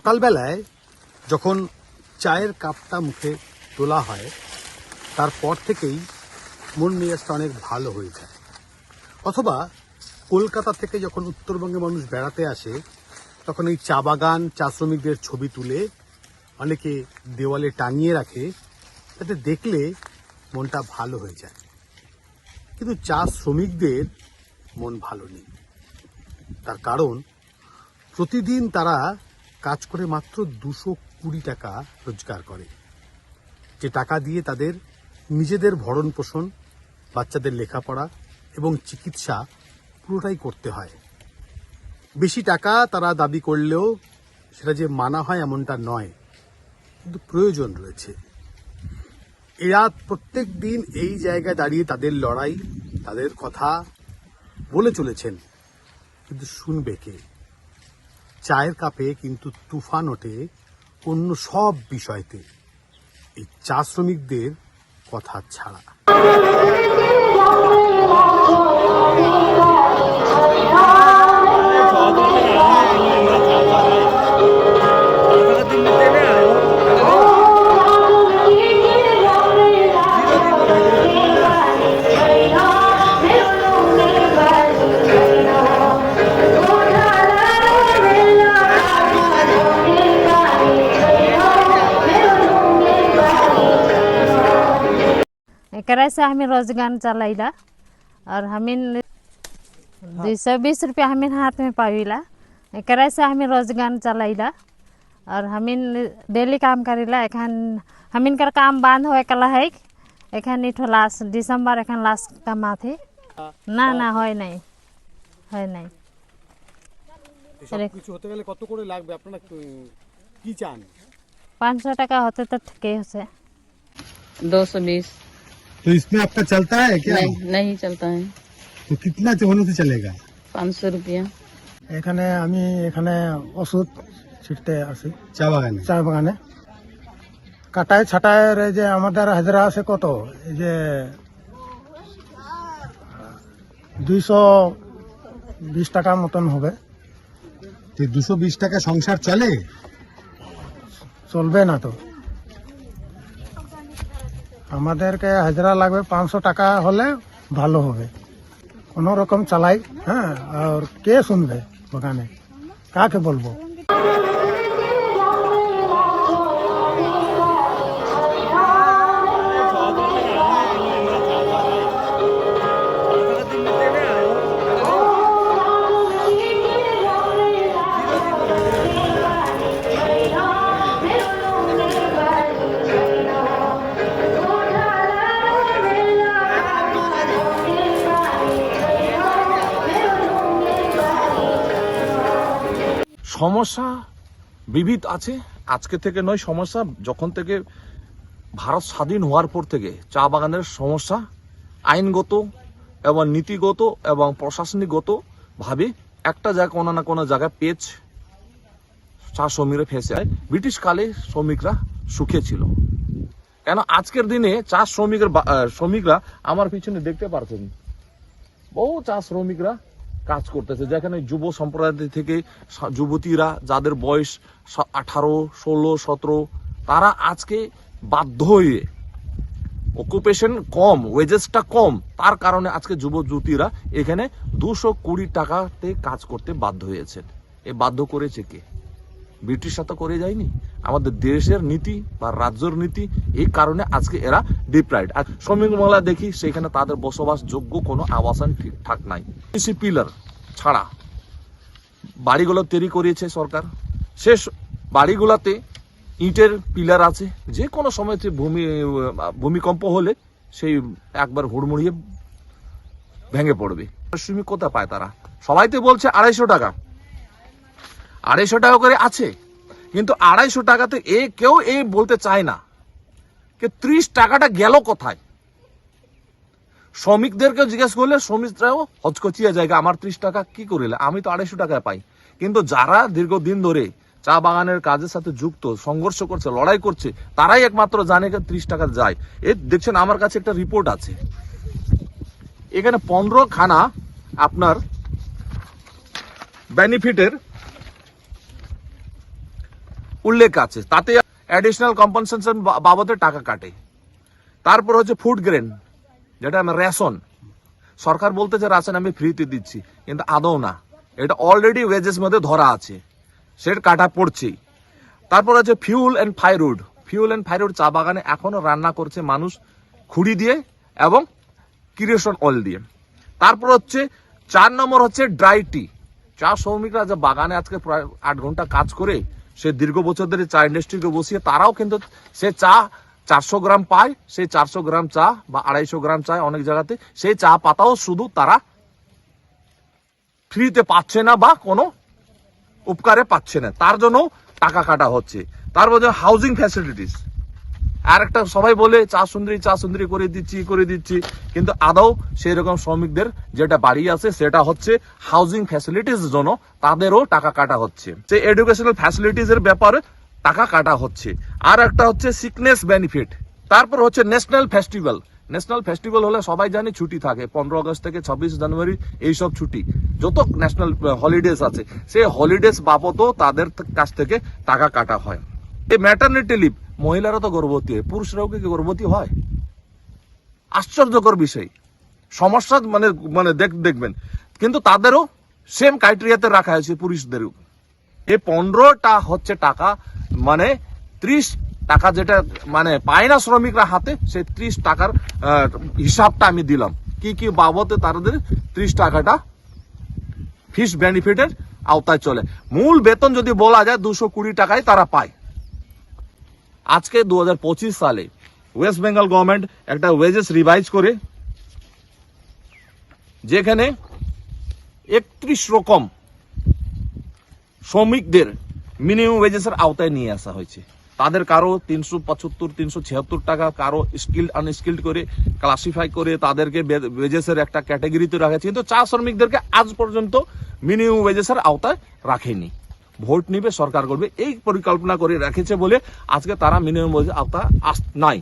সকালবেলায় যখন চায়ের কাপটা মুখে তোলা হয় তারপর থেকেই মন মেজাজটা অনেক ভালো হয়ে যায়। অথবা কলকাতা থেকে যখন উত্তরবঙ্গে মানুষ বেড়াতে আসে তখন এই চা বাগান, চা শ্রমিকদের ছবি তুলে অনেকে দেওয়ালে টাঙিয়ে রাখে, তাতে দেখলে মনটা ভালো হয়ে যায়। কিন্তু চা শ্রমিকদের মন ভালো নেই। তার কারণ প্রতিদিন তারা কাজ করে মাত্র 220 টাকা রোজগার করে, যে টাকা দিয়ে তাদের নিজেদের ভরণ পোষণ, বাচ্চাদের লেখাপড়া এবং চিকিৎসা পুরোটাই করতে হয়। বেশি টাকা তারা দাবি করলেও সেটা যে মানা হয় এমনটা নয়, কিন্তু প্রয়োজন রয়েছে। এরা প্রত্যেক দিন এই জায়গায় দাঁড়িয়ে তাদের লড়াই, তাদের কথা বলে চলেছেন, কিন্তু শুনবে কে? চায়ের কাপে কিন্তু তুফান ওঠে অন্য সব বিষয়তে, এই চা শ্রমিকদের কথা ছাড়া। एकरा से हमें रोजगार चलाइला और हमें 220 रुपया हमें हाथ में पाविला। एकरा से हमें रोजगार चलाइला और हमें डेली काम करेला। एखन हमें कर काम बंद होए कला है। एखन इठो लास्ट दिसंबर एखन लास्ट कमा थे ना ना হয় নাই হয় নাই। সব কিছু হতে গেলে কত করে লাগবে? আপনারা কি চান? 500 টাকা হতে তো ঠিকই আছে। 220। तो इसमें आपका चलता है क्या? नहीं चलता है। तो कितना होने से चलेगा? 500 रुपया। এখানে আমি এখানে ওষুধ ছিটতে আসি চা বাগানে। চা বাগানে কাটায় ছাটায়ের এই যে আমাদের হাজরা আছে কত, এই যে 220 টাকা মতন হবে। তো 220 টাকা সংসার চলে? চলবে না তো, আমাদেরকে হাজরা লাগবে 500 টাকা হলে ভালো হবে, কোনো রকম চালাই। হ্যাঁ, আর কে শুনবে বাগানে, কাকে বলবো? সমস্যা বিবিধ আছে। আজকে থেকে নয়, সমস্যা যখন থেকে ভারত স্বাধীন হওয়ার পর থেকে চা বাগানের সমস্যা আইনগত এবং নীতিগত এবং প্রশাসনিকগত ভাবে একটা জায়গা কোনো না কোনো জায়গায় পেচ চা শ্রমিকরা ফেঁসে যায়। ব্রিটিশ কালে শ্রমিকরা সুখে ছিল। কেন আজকের দিনে চা শ্রমিকরা আমার পিছনে দেখতে পারছেন, বহু চা শ্রমিকরা কাজ করতেছে, যেখানে যুব সম্প্রদায় থেকে যুবতীরা যাদের বয়স 18, 16, 17, তারা আজকে বাধ্য হয়ে, অকুপেশন কম, ওয়েজেসটা কম, তার কারণে আজকে যুবতীরা এখানে 220 টাকাতে কাজ করতে বাধ্য হয়েছে। এ বাধ্য করেছে কে? ব্রিটিশরা তো করে যায়নি, আমাদের দেশের নীতি বা রাজ্যের নীতি। এই কারণে আজকে এরা ডিপ্রাইভড। আর শ্রমিক মহল্লা দেখি সেখানে তাদের বসবাস যোগ্য কোনো আবাসন ঠিকঠাক নাই। পিলার ছাড়া বাড়িগুলো তৈরি করিয়েছে সরকার, শেষ বাড়িগুলোতে ইটের পিলার আছে, যে কোনো সময় ভূমিকম্প হলে সেই একবার হুড়মুড়িয়ে ভেঙে পড়বে। শ্রমিক কোথা পায় তারা? সবাই তো বলছে 250 টাকা, 250 টাকা করে আছে, কিন্তু 250 টাকাতে কেউ বলতে চায় না যে 30 টাকাটা গেল কোথায়। শ্রমিকদেরকে জিজ্ঞেস করলে শ্রমিকরাও হচকচিয়া জায়গা, আমার 30 টাকা কি করিলে, আমি তো 250 টাকায় পাই। কিন্তু যারা দীর্ঘদিন ধরে চা বাগানের কাজের সাথে যুক্ত, সংঘর্ষ করছে, লড়াই করছে, তারাই একমাত্র জানে 30 টাকা যায়। দেখছেন আমার কাছে একটা রিপোর্ট আছে, এখানে 15 খানা আপনার বেনিফিটের উল্লেখ আছে, তাতে অ্যাডিশনাল কম্পেনসেশন বাবদে টাকা কাটে। তারপর হচ্ছে ফুড গ্রেন, যেটা রেশন, সরকার বলতেছে রাশন আমি ফ্রিতে দিচ্ছি, কিন্তু আদৌ না, এটা অলরেডি ওয়েজেস মধ্যে ধরা আছে, সেটা কাটা পড়ছেই। তারপর হচ্ছে fuel and firewood. Fuel and firewood চা বাগানে এখনো রান্না করছে মানুষ খুঁড়ি দিয়ে এবং কিরোসিন অয়েল দিয়ে। তারপর হচ্ছে 4 নম্বর হচ্ছে ড্রাই টি। চা শ্রমিকরা যে বাগানে আজকে প্রায় 8 ঘন্টা কাজ করে, সে দীর্ঘ বছর ধরে চা ইন্ডাস্ট্রিকে বসিয়ে, তারাও কিন্তু সে চা 400 গ্রাম পায়, সেই 400 গ্রাম চা বা 250 গ্রাম চা অনেক জায়গাতে, সেই চা পাতাও শুধু তারা ফ্রিতে পাচ্ছে না বা কোনো উপকারে পাচ্ছে না, তার জন্য টাকা কাটা হচ্ছে। তারপর হাউজিং ফ্যাসিলিটিস, আর একটা সবাই বলে চা সুন্দরী করে দিচ্ছি, কিন্তু আদৌ সেই রকম শ্রমিকদের যেটা বাড়ি আছে সেটা হচ্ছে হাউজিং ফ্যাসিলিটিস জন্য তাদেরও টাকা কাটা হচ্ছে, সেই এডুকেশনাল ফ্যাসিলিটিস এর ব্যাপারে টাকা কাটা হচ্ছে। আর একটা হচ্ছে সিকনেস বেনিফিট। তারপর হচ্ছে ন্যাশনাল ফেস্টিভ্যাল হলে সবাই জানি ছুটি থাকে, 15 আগস্ট থেকে 26 জানুয়ারি এইসব ছুটি, যত ন্যাশনাল হলিডেজ আছে সেই হলিডেজ বাবদও তাদের কাছ থেকে টাকা কাটা হয়। এই ম্যাটারনিটি লিভ, মহিলারা তো গর্ভবতী হয়, পুরুষরাও কি গর্ভবতী হয়? আশ্চর্যকর বিষয়, সমস্যা মানে দেখবেন, কিন্তু তাদেরও সেম ক্রাইটেরিয়াতে রাখা হয়েছে পুরুষদেরও। এই 15টা হচ্ছে টাকা, মানে 30 টাকা যেটা মানে পায় না শ্রমিকরা হাতে, সেই 30 টাকার হিসাবটা আমি দিলাম, কি বাবদে তাদের 30 টাকাটা ফিস বেনিফিটের আওতায় চলে। মূল বেতন যদি বলা যায় 220 টাকায় তারা পায়। আজকে 2025 সালে ওয়েস্ট বেঙ্গল গভর্নমেন্ট একটা ওয়েজেস রিভাইজ করে, যেখানে 31 রকম শ্রমিকদের মিনিমাম ওয়েজেসের আওতায় নিয়ে আসা হয়েছে। তাদের কারো 375, 376 টাকা, কারো স্কিল্ড আনস্কিল্ড করে ক্লাসিফাই করে তাদেরকে ওয়েজেসের একটা ক্যাটাগরিতে রাখা হয়েছে, কিন্তু চা শ্রমিকদেরকে আজ পর্যন্ত মিনিমাম ওয়েজেসের আওতায় রাখেনি। ভোট নিবে, সরকার করবে, এই পরিকল্পনা করে রেখেছে বলে আজকে তারা মিনিমাম ওয়েজের আওতা নাই।